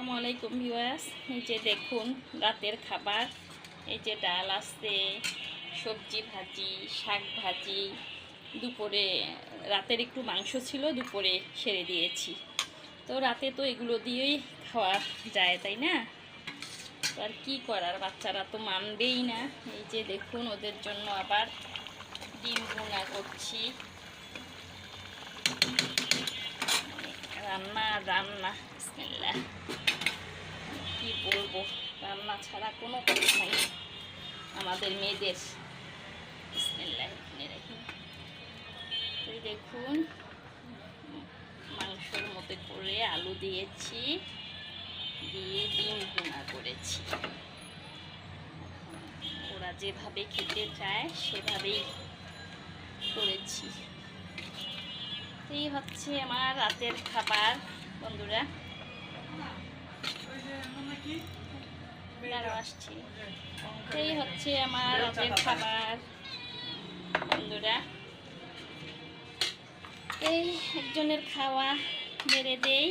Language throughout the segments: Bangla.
আসসালামু আলাইকুম ভিউয়ার্স। এই যে দেখুন রাতের খাবার, এই যে ডাল আছে, সবজি ভাজি, শাক ভাজি। দুপুরে রাতের একটু মাংস ছিল, দুপুরে ছেড়ে দিয়েছি। তো রাতে তো এগুলো দিয়েই খাওয়া যায়, তাই না? তো আর কী করার, বাচ্চারা তো মানবেই না। এই যে দেখুন ওদের জন্য আবার ডিম ভুনা করছি। রান্না রান্না বিসমিল্লাহ, কি বলবো, রান্না ছাড়া কোনো কথা নেই আমাদের মেয়েদের। বিসমিল্লাহ রাখি। এই দেখুন মাংসের মধ্যে করে আলু দিয়েছি, দিয়ে ডিম ভুনা করেছি। ওরা যেভাবে খেতে চায় সেভাবেই করেছি। এই হচ্ছে আমার রাতের খাবার বন্ধুরা। আসছি, এই হচ্ছে আমার রাতের খাবার বন্ধুরা। এই একজনের খাওয়া বেড়ে দেই,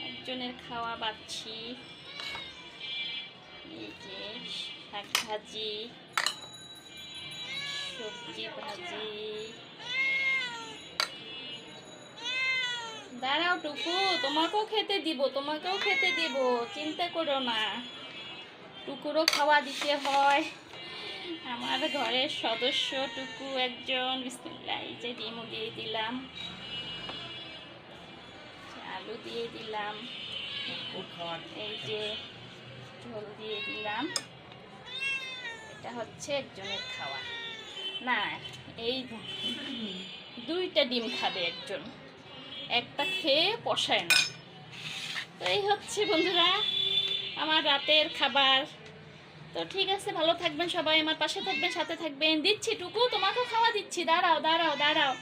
একজনের খাওয়া বাচ্ছি। এই যে শাক ভাজি, সবজি ভাজি। দাঁড়াও টুকু, তোমাকেও খেতে দিব, তোমাকেও খেতে দিব, চিন্তা করো না। টুকুরও খাওয়া দিতে হয়, আমার ঘরের সদস্য টুকু একজন। বিসমিল্লাহ, এই যে ডিমও দিয়ে দিলাম, আলু দিয়ে দিলাম, এই যে ঝোল দিয়ে দিলাম। এটা হচ্ছে একজনের খাওয়া। না, এই দুইটা ডিম খাবে একজন, একটা খেয়ে পোষায় না। তো এই হচ্ছে বন্ধুরা আমার রাতের খাবার। তো ঠিক আছে, ভালো থাকবেন সবাই, আমার পাশে থাকবেন, সাথে থাকবেন। দিচ্ছি টুকু, তোমাকেও খাওয়া দিচ্ছি, দাঁড়াও দাঁড়াও দাঁড়াও।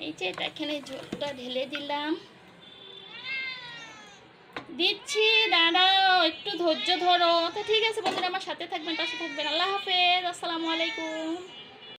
এই যে এটা এখানে ঝোলটা ঢেলে দিলাম, দিচ্ছি, দাঁড়াও একটু ধৈর্য ধরো। তো ঠিক আছে বন্ধুরা, আমার সাথে থাকবেন, পাশে থাকবেন। আল্লাহ হাফেজ, আসসালামু আলাইকুম।